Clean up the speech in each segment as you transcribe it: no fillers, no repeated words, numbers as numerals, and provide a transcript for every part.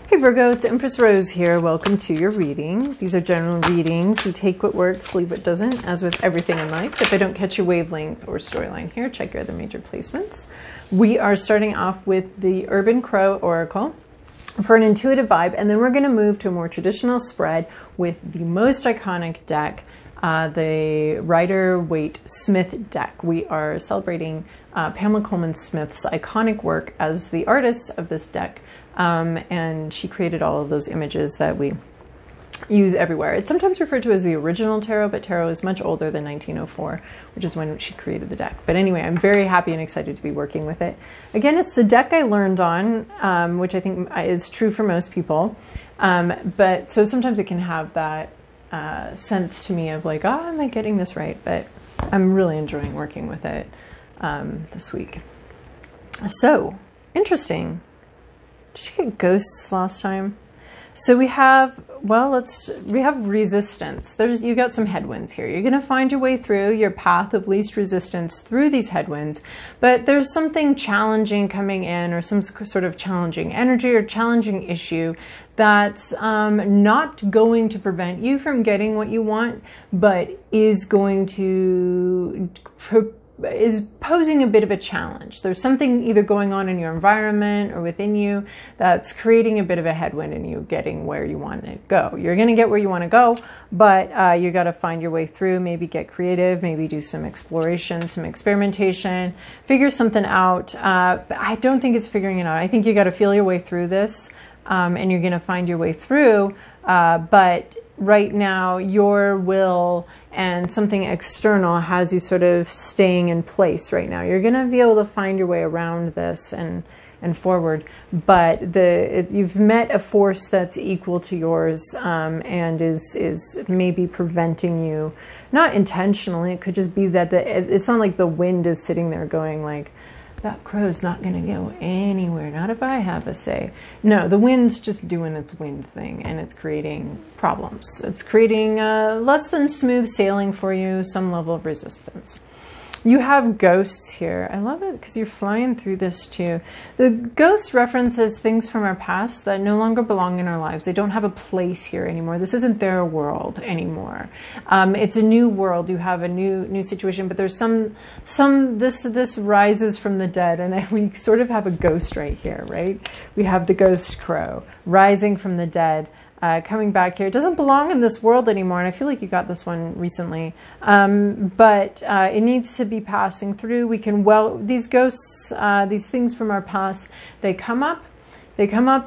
Hey Virgo, it's Empress Rose here. Welcome to your reading. These are general readings. You take what works, leave what doesn't, as with everything in life. If I don't catch your wavelength or storyline here, check your other major placements. We are starting off with the Urban Crow Oracle for an intuitive vibe, and then we're going to move to a more traditional spread with the most iconic deck, the Waite Smith Deck. We are celebrating Pamela Colman Smith's iconic work as the artist of this deck. And she created all of those images that we use everywhere. It's sometimes referred to as the original tarot, but tarot is much older than 1904, which is when she created the deck. But anyway, I'm very happy and excited to be working with it. Again, it's the deck I learned on, which I think is true for most people. But so sometimes it can have that sense to me of like, oh, am I getting this right? But I'm really enjoying working with it this week. So, interesting. Did she get ghosts last time? So we have, well, we have resistance. You got some headwinds here. You're going to find your way through your path of least resistance through these headwinds, but there's something challenging coming in, or some sort of challenging energy or challenging issue that's not going to prevent you from getting what you want, but is going to is posing a bit of a challenge. There's something either going on in your environment or within you that's creating a bit of a headwind in you getting where you want to go. You're going to get where you want to go, but you got to find your way through, maybe get creative, maybe do some exploration, some experimentation, figure something out. I don't think it's figuring it out. I think you got to feel your way through this, and you're going to find your way through, but right now your will and something external has you sort of staying in place right now. You're going to be able to find your way around this and forward, but you've met a force that's equal to yours, and is maybe preventing you, not intentionally. It could just be that it's not like the wind is sitting there going like, that crow's not going to go anywhere, not if I have a say. No, the wind's just doing its wind thing, and it's creating problems. It's creating less than smooth sailing for you, some level of resistance. You have ghosts here. I love it because you're flying through this too. The ghost references things from our past that no longer belong in our lives. They don't have a place here anymore. This isn't their world anymore. It's a new world. You have a new situation, but there's this rises from the dead, and we sort of have a ghost right here, right? We have the ghost crow rising from the dead. Coming back here. It doesn't belong in this world anymore, and I feel like you got this one recently. But it needs to be passing through. These ghosts, these things from our past, they come up,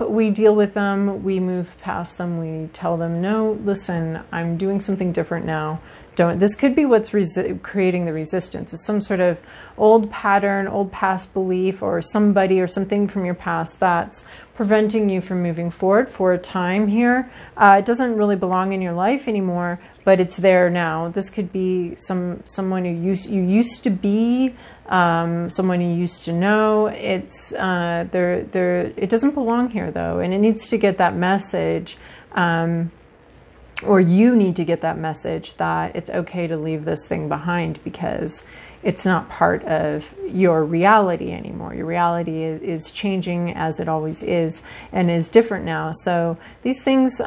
we deal with them, we move past them, we tell them, no, listen, I'm doing something different now. This could be what's creating the resistance. It's some sort of old pattern, old past belief, or somebody or something from your past that's preventing you from moving forward for a time here. It doesn't really belong in your life anymore, but it's there now. This could be someone you used to be, someone you used to know. It's it doesn't belong here though, and it needs to get that message. Or you need to get that message that it's okay to leave this thing behind because it's not part of your reality anymore. Your reality is changing as it always is and is different now. So these things,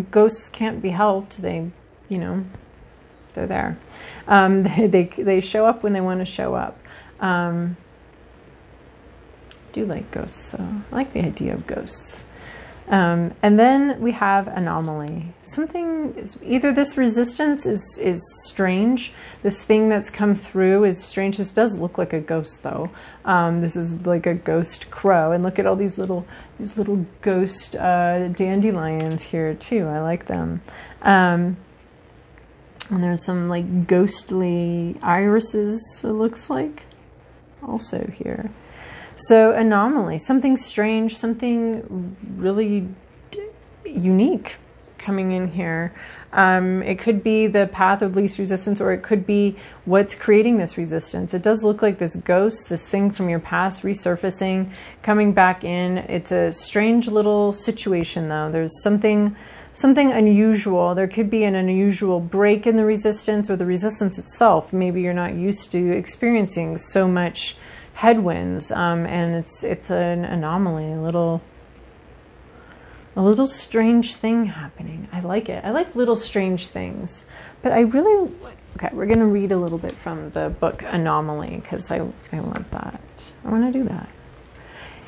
ghosts can't be helped. They're there. They show up when they want to show up. I do like ghosts, so I like the idea of ghosts. And then we have anomaly. Either this resistance is strange. This thing that's come through is strange. This does look like a ghost though. This is like a ghost crow. And look at all these little ghost dandelions here too. I like them. And there's some like ghostly irises, it looks like, also here. So anomaly, something strange, something really unique coming in here. It could be the path of least resistance, or it could be what's creating this resistance. It does look like this ghost, this thing from your past resurfacing, coming back in. It's a strange little situation though. There's something unusual. There could be an unusual break in the resistance, or the resistance itself. Maybe you're not used to experiencing so much headwinds, and it's an anomaly, a little A little strange thing happening. I like it. I like little strange things. But I really, okay, we're going to read a little bit from the book Anomaly because I want that. I want to do that.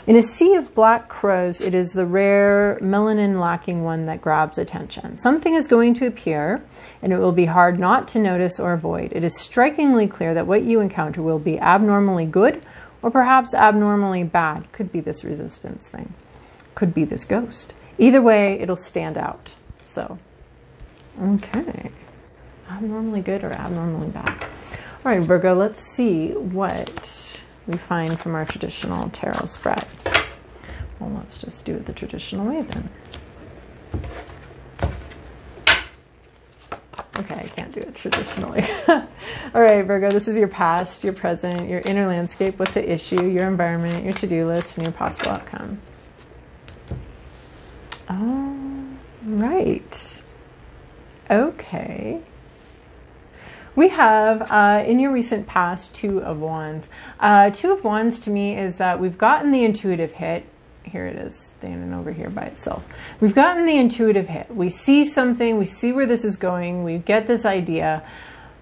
In a sea of black crows, it is the rare melanin-lacking one that grabs attention. Something is going to appear, and it will be hard not to notice or avoid. It is strikingly clear that what you encounter will be abnormally good or perhaps abnormally bad. Could be this resistance thing. Could be this ghost. Either way, it'll stand out. So, okay. Abnormally good or abnormally bad. All right, Virgo, let's see what we find from our traditional tarot spread. Well, let's just do it the traditional way then. Okay, I can't do it traditionally. All right, Virgo, this is your past, your present, your inner landscape, what's at issue, your environment, your to-do list, and your possible outcome. Oh, right. Okay. We have, in your recent past, Two of Wands. Two of Wands to me is that we've gotten the intuitive hit. Here it is, standing over here by itself. We've gotten the intuitive hit. We see something, we see where this is going, we get this idea,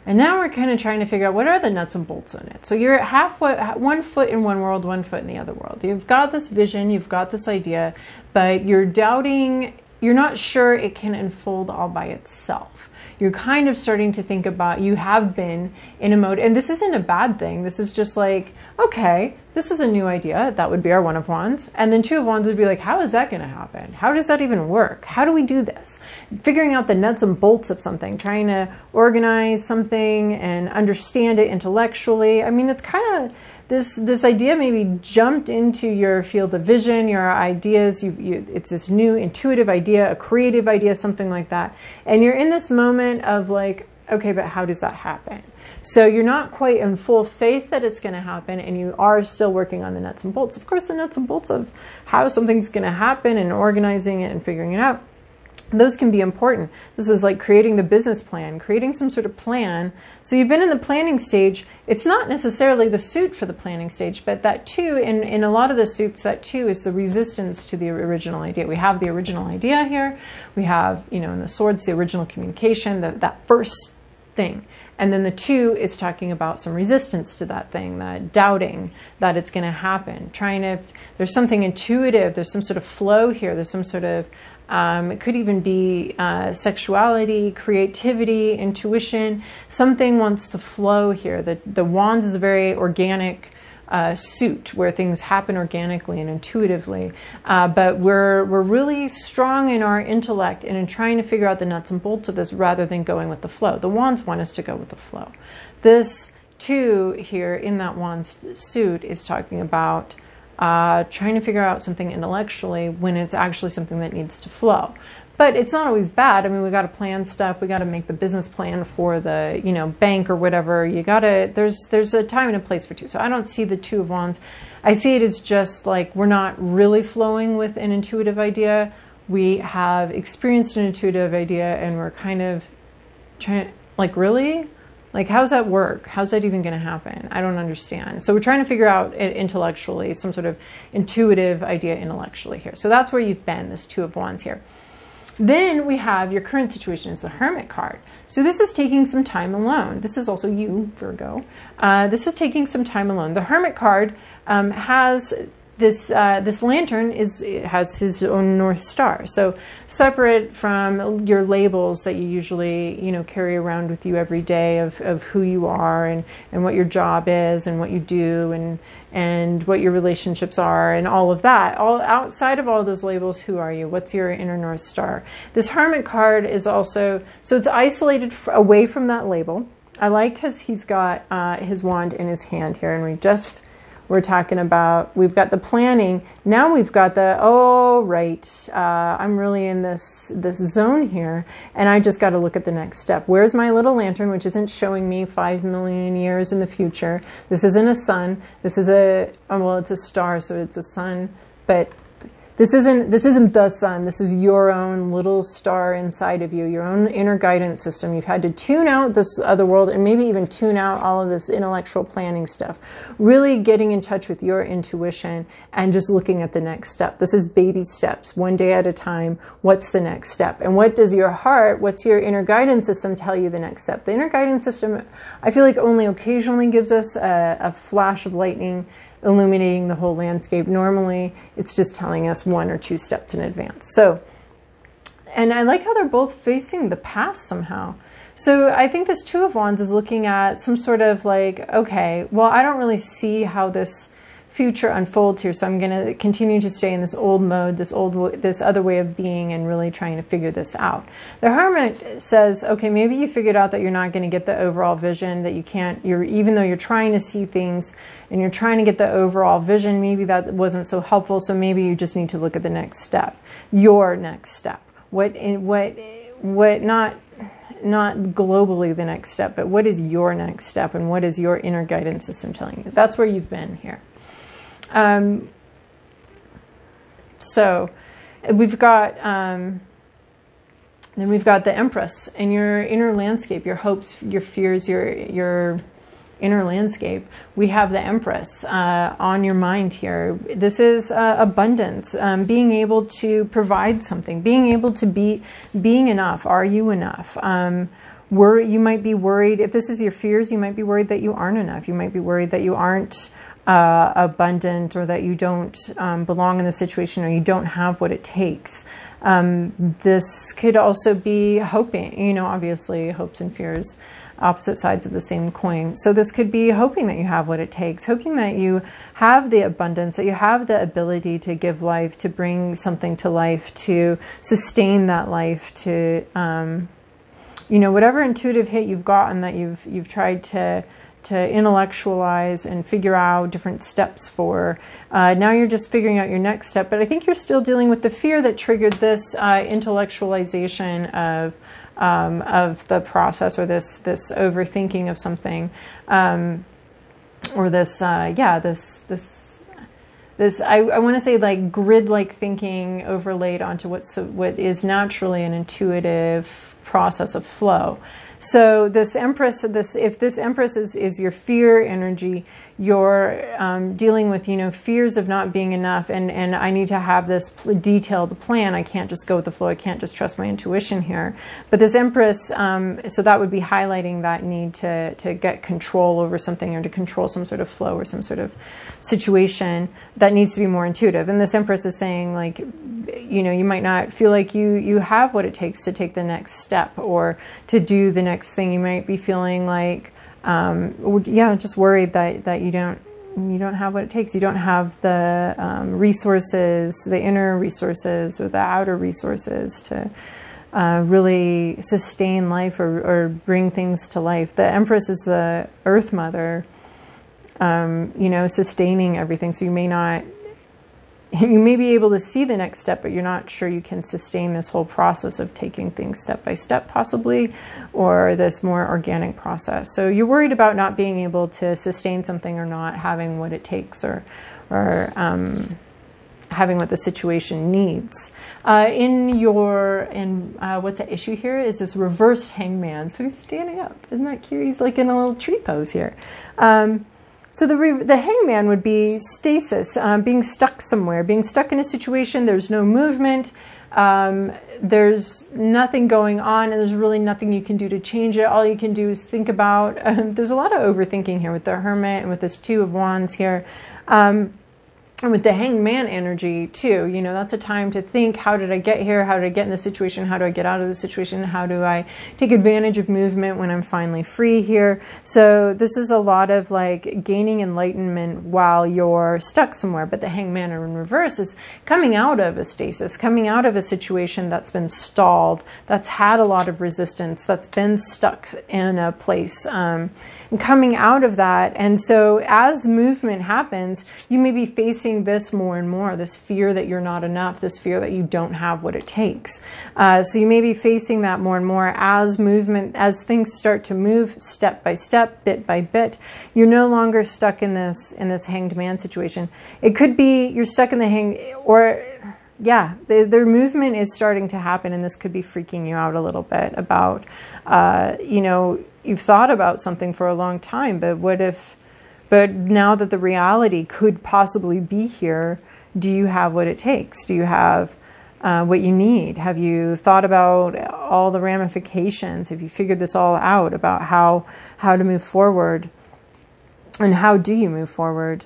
and now we're kind of trying to figure out what are the nuts and bolts in it. So you're halfway, 1 foot in one world, 1 foot in the other world. You've got this vision, you've got this idea, but you're doubting, you're not sure it can unfold all by itself. You're kind of starting to think about, you have been in a mode, and this isn't a bad thing. This is just like, okay, this is a new idea. That would be our One of Wands. And then Two of Wands would be like, how is that going to happen? How does that even work? How do we do this? Figuring out the nuts and bolts of something, trying to organize something and understand it intellectually. I mean, it's kind of, this idea maybe jumped into your field of vision, your ideas. It's this new intuitive idea, a creative idea, something like that. And you're in this moment of like, okay, but how does that happen? So you're not quite in full faith that it's going to happen, and you are still working on the nuts and bolts. Of course, the nuts and bolts of how something's going to happen and organizing it and figuring it out, those can be important. This is like creating the business plan, creating some sort of plan. So you've been in the planning stage. It's not necessarily the suit for the planning stage, but that too, in a lot of the suits, that too is the resistance to the original idea. We have the original idea here. We have, you know, in the swords, the original communication, that first thing. And then the two is talking about some resistance to that thing, that doubting that it's going to happen. There's something intuitive, there's some sort of flow here, there's some sort of, it could even be sexuality, creativity, intuition. Something wants to flow here. The Wands is a very organic suit where things happen organically and intuitively. But we're really strong in our intellect and in trying to figure out the nuts and bolts of this rather than going with the flow. The Wands want us to go with the flow. This too here in that Wands suit is talking about trying to figure out something intellectually when it's actually something that needs to flow. But it's not always bad. I mean, we got to plan stuff. We got to make the business plan for the, you know, bank or whatever. You got to, there's a time and a place for two. So I don't see the Two of Wands. I see it as just like we're not really flowing with an intuitive idea. We have experienced an intuitive idea and we're kind of trying, like, really? Like, how's that work? How's that even going to happen? I don't understand. So we're trying to figure out it intellectually, some sort of intuitive idea intellectually here. So that's where you've been, this Two of Wands here. Then we have your current situation is the Hermit card. So this is taking some time alone. This is also you, Virgo. This is taking some time alone. The Hermit card has this lantern has his own North Star. So separate from your labels that you usually, you know, carry around with you every day of who you are and what your job is and what you do and what your relationships are and all of that. All outside of all those labels, who are you? What's your inner North Star? This Hermit card is also, so it's isolated away from that label. I like because he's got his wand in his hand here, and we're talking about, we've got the planning. Now we've got the, oh, right, I'm really in this zone here, and I just got to look at the next step. Where's my little lantern, which isn't showing me 5 million years in the future? This isn't a sun. This is well, it's a star, so it's a sun. But This isn't the sun. This is your own little star inside of you, your own inner guidance system. You've had to tune out this other world and maybe even tune out all of this intellectual planning stuff. Really getting in touch with your intuition and just looking at the next step. This is baby steps, one day at a time. What's the next step? And what does your heart, what's your inner guidance system tell you the next step? The inner guidance system, I feel like, only occasionally gives us a flash of lightning illuminating the whole landscape. Normally, it's just telling us 1 or 2 steps in advance. So, and I like how they're both facing the past somehow. So I think this Two of Wands is looking at some sort of like, okay, well, I don't really see how this future unfolds here, so I'm going to continue to stay in this old mode, this other way of being, and really trying to figure this out. The Hermit says, okay, maybe you figured out that you're not going to get the overall vision, that you can't, even though you're trying to see things and you're trying to get the overall vision, maybe that wasn't so helpful, so maybe you just need to look at the next step, your next step. What not globally the next step, but what is your next step, and what is your inner guidance system telling you? That's where you've been here. So we've got, then we've got the Empress in your inner landscape, your hopes, your fears, your inner landscape. We have the Empress on your mind here. This is abundance, being able to provide something, being able to being enough. Are you enough? You might be worried, if this is your fears, you might be worried that you aren't enough. You might be worried that you aren't abundant, or that you don't belong in the situation, or you don't have what it takes. This could also be hoping, obviously hopes and fears, opposite sides of the same coin. So this could be hoping that you have what it takes, hoping that you have the abundance, that you have the ability to give life, to bring something to life, to sustain that life, to, whatever intuitive hit you've gotten that you've tried to intellectualize and figure out different steps for. Now you're just figuring out your next step, but I think you're still dealing with the fear that triggered this intellectualization of the process, or this overthinking of something, or this I want to say like grid-like thinking overlaid onto what is naturally an intuitive process of flow. So this Empress, if this Empress is your fear energy, you're dealing with, fears of not being enough, and I need to have this detailed plan. I can't just go with the flow. I can't just trust my intuition here. But this Empress, so that would be highlighting that need to get control over something, or to control some sort of flow or some sort of situation that needs to be more intuitive. And this Empress is saying, like, you might not feel like you have what it takes to take the next step or to do the next thing. You might be feeling like, just worried that you don't have what it takes. You don't have the resources, the inner resources or the outer resources to really sustain life or bring things to life. The Empress is the Earth Mother, sustaining everything. So you may be able to see the next step, but you're not sure you can sustain this whole process of taking things step by step, possibly, or this more organic process. So you're worried about not being able to sustain something, or not having what it takes, or having what the situation needs. What's at issue here is this reversed hangman. So he's standing up. Isn't that cute? He's like in a little tree pose here. So the hangman would be stasis, being stuck somewhere, being stuck in a situation. There's no movement. There's nothing going on, and there's really nothing you can do to change it. All you can do is think about. There's a lot of overthinking here with the Hermit and with this Two of Wands here. And with the hangman energy too, that's a time to think, how did I get here? How did I get in this situation? How do I get out of the situation? How do I take advantage of movement when I'm finally free here? So this is a lot of like gaining enlightenment while you're stuck somewhere. But the hangman in reverse is coming out of a stasis, coming out of a situation that's been stalled, that's had a lot of resistance, that's been stuck in a place, and coming out of that. And so as movement happens, you may be facing this more and more, this fear that you're not enough, this fear that you don't have what it takes. So you may be facing that more and more as as things start to move step by step, bit by bit. You're no longer stuck in this hanged man situation. It could be you're stuck in the yeah, their movement is starting to happen, and this could be freaking you out a little bit about, you know, you've thought about something for a long time, but what if, but now that the reality could possibly be here, do you have what it takes? Do you have what you need? Have you thought about all the ramifications? Have you figured this all out about how to move forward? And how do you move forward?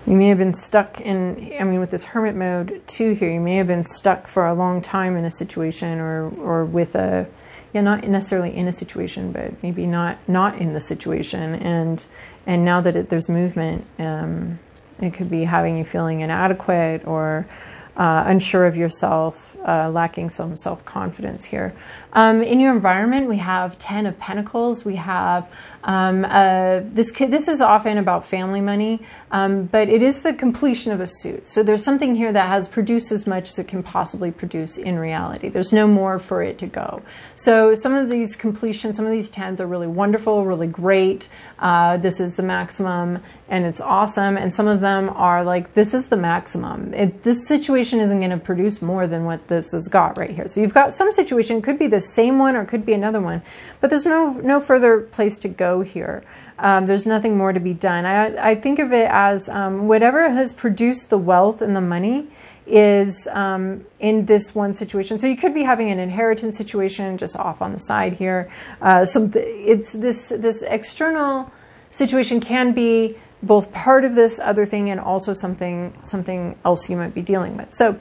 You may have been stuck in, I mean, with this hermit mode too here, you may have been stuck for a long time in a situation or with a, yeah, not necessarily in a situation, but maybe not in the situation. And now that there's movement, it could be having you feeling inadequate or unsure of yourself, lacking some self-confidence here. In your environment, we have 10 of Pentacles. We have, this is often about family money, but it is the completion of a suit. So there's something here that has produced as much as it can possibly produce in reality. There's no more for it to go. So some of these completions, some of these 10s are really wonderful, really great. This is the maximum and it's awesome. And some of them are like, this is the maximum. This situation isn't going to produce more than what this has got right here. So you've got some situation, it could be the same one or it could be another one, but there's no further place to go here. There's nothing more to be done. I think of it as whatever has produced the wealth and the money is in this one situation. So you could be having an inheritance situation just off on the side here. It's this external situation can be both part of this other thing and also something else you might be dealing with. So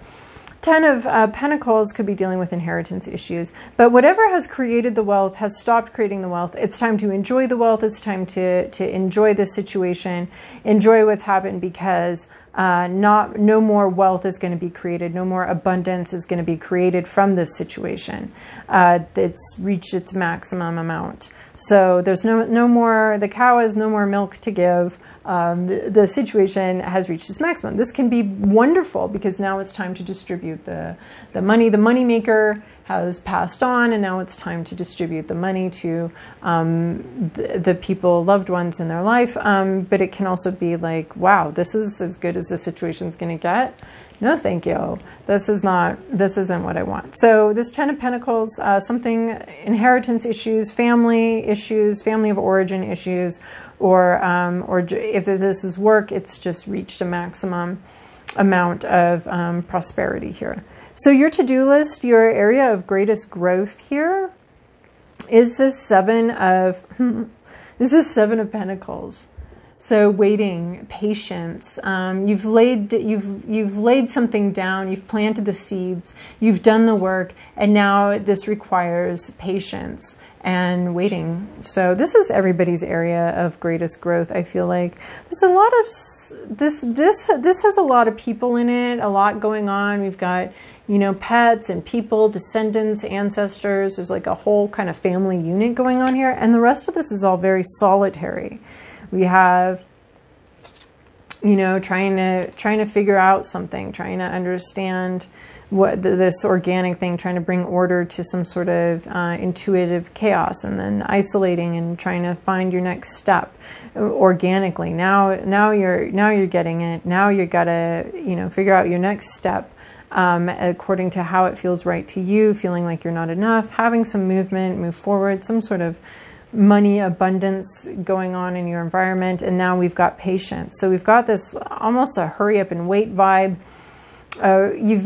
10 of Pentacles could be dealing with inheritance issues, but whatever has created the wealth has stopped creating the wealth. It's time to enjoy the wealth. It's time to enjoy this situation, enjoy what's happened, because no more wealth is going to be created. No more abundance is going to be created from this situation. It's reached its maximum amount. So there's no more, the cow has no more milk to give. The situation has reached its maximum. This can be wonderful because now it's time to distribute the money. The money maker has passed on, and now it's time to distribute the money to the people, loved ones in their life. But it can also be like, wow, this is as good as the situation's going to get. No, thank you. This isn't what I want. So this 10 of Pentacles, something, inheritance issues, family of origin issues, or if this is work, it's just reached a maximum amount of prosperity here. So your to-do list, your area of greatest growth here is this 7 of Pentacles. So waiting, patience. You've laid something down. You've planted the seeds. You've done the work, and now this requires patience and waiting. So this is everybody's area of greatest growth. I feel like there's a lot of this has a lot of people in it, a lot going on. We've got, you know, pets and people, descendants, ancestors. There's like a whole kind of family unit going on here, and the rest of this is all very solitary. We have, you know, trying to figure out something, trying to understand what this organic thing, trying to bring order to some sort of intuitive chaos, and then isolating and trying to find your next step organically. Now you're getting it. Now you gotta, you know, figure out your next step according to how it feels right to you. Feeling like you're not enough, having some movement, move forward, some sort of money abundance going on in your environment. And now we've got patience. So we've got this almost a hurry up and wait vibe. You've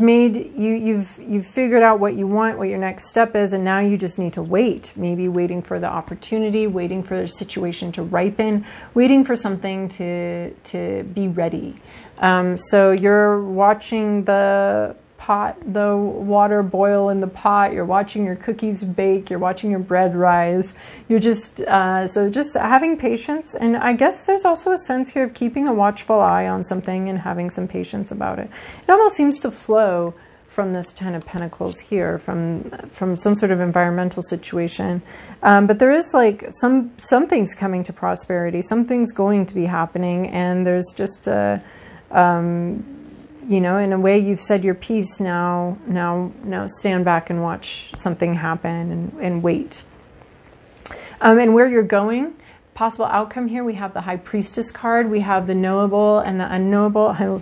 figured out what you want, what your next step is, and now you just need to wait. Maybe waiting for the opportunity, waiting for the situation to ripen, waiting for something to be ready. So you're watching the water boil in the pot, you're watching your cookies bake, you're watching your bread rise. You're just, so just having patience. And I guess there's also a sense here of keeping a watchful eye on something and having some patience about it. It almost seems to flow from this 10 of Pentacles here, from some sort of environmental situation. But there is like something's coming to prosperity, something's going to be happening, and there's just a, you know, in a way you've said your piece. Now stand back and watch something happen and wait. And where you're going, possible outcome here. We have the High Priestess card. We have the knowable and the unknowable. Oh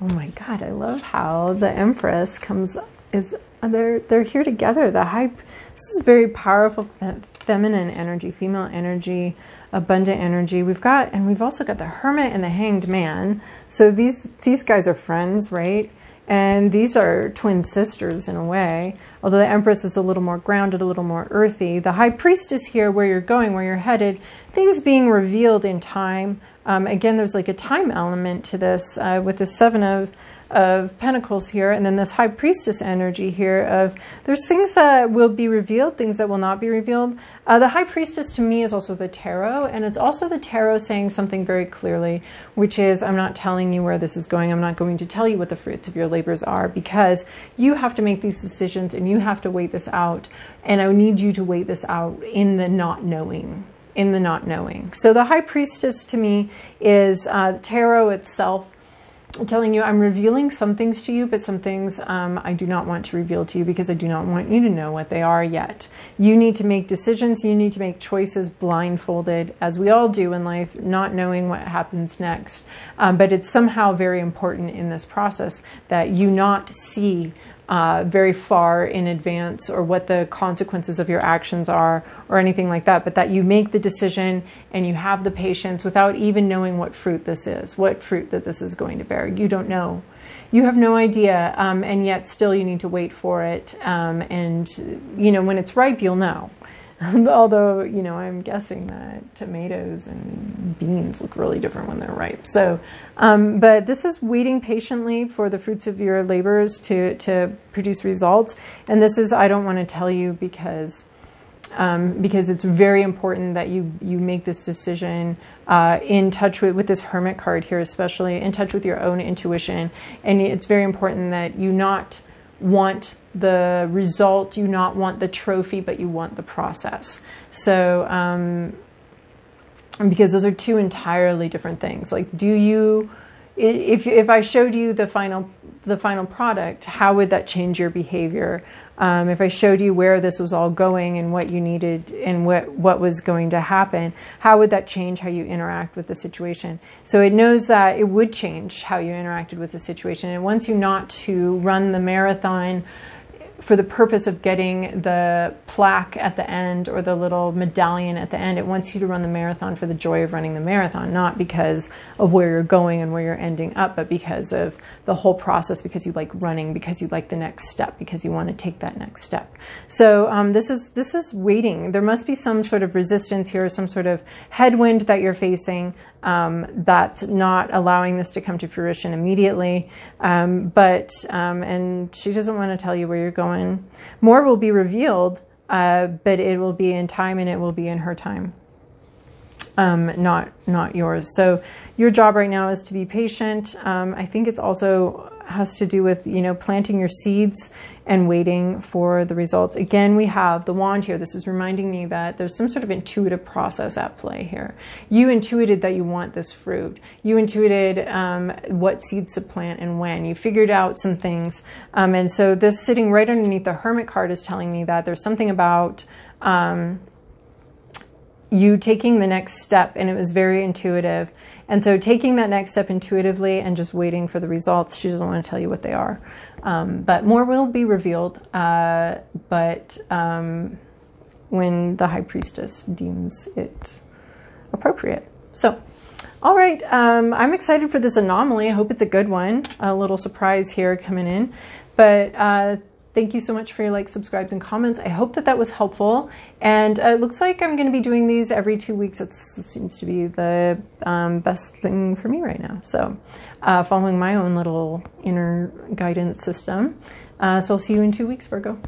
my God, I love how the Empress comes, they're here together. This is very powerful feminine energy, female energy, abundant energy. We've also got the Hermit and the Hanged Man. So these guys are friends, right? And these are twin sisters in a way, although the Empress is a little more grounded, a little more earthy. The High Priestess here, where you're going, where you're headed, things being revealed in time. Again, there's like a time element to this with the Seven of Pentacles here, and then this High Priestess energy here of there's things that will be revealed, things that will not be revealed. The High Priestess to me is also the Tarot, and it's also the Tarot saying something very clearly, which is I'm not telling you where this is going. I'm not going to tell you what the fruits of your labors are, because you have to make these decisions and you have to wait this out, and I need you to wait this out in the not knowing. So the High Priestess to me is Tarot itself telling you I'm revealing some things to you, but some things I do not want to reveal to you because I do not want you to know what they are yet. You need to make decisions. You need to make choices blindfolded, as we all do in life, not knowing what happens next. But it's somehow very important in this process that you not see very far in advance or what the consequences of your actions are or anything like that, but that you make the decision and you have the patience without even knowing what fruit this is, what fruit that this is going to bear. You don't know. You have no idea, and yet still you need to wait for it. And, you know, when it's ripe, you'll know. Although, you know, I'm guessing that tomatoes and beans look really different when they're ripe. So, but this is waiting patiently for the fruits of your labors to produce results. And this is, I don't want to tell you because it's very important that you make this decision in touch with this Hermit card here, especially in touch with your own intuition. And it's very important that you not want the result, you not want the trophy, but you want the process. So, because those are two entirely different things. Like, do you, if I showed you the final product, how would that change your behavior? If I showed you where this was all going and what you needed and what was going to happen, how would that change how you interact with the situation? So it knows that it would change how you interacted with the situation. It wants you not to run the marathon for the purpose of getting the plaque at the end or the little medallion at the end. It wants you to run the marathon for the joy of running the marathon, not because of where you're going and where you're ending up, but because of the whole process, because you like running, because you like the next step, because you want to take that next step. So this is waiting. There must be some sort of resistance here, some sort of headwind that you're facing that's not allowing this to come to fruition immediately. And she doesn't want to tell you where you're going. More will be revealed, but it will be in time and it will be in her time, not yours. So your job right now is to be patient. I think it's also has to do with, you know, planting your seeds and waiting for the results. Again, we have the wand here. This is reminding me that there's some sort of intuitive process at play here. You intuited that you want this fruit. You intuited what seeds to plant and when. You figured out some things. And so this sitting right underneath the Hermit card is telling me that there's something about you taking the next step, and it was very intuitive. And so taking that next step intuitively and just waiting for the results. She doesn't want to tell you what they are. But more will be revealed. When the High Priestess deems it appropriate. So, all right. I'm excited for this anomaly. I hope it's a good one. A little surprise here coming in. But thank you so much for your likes, subscribes, and comments. I hope that was helpful. And it looks like I'm going to be doing these every 2 weeks. It seems to be the best thing for me right now. So following my own little inner guidance system. So I'll see you in 2 weeks, Virgo.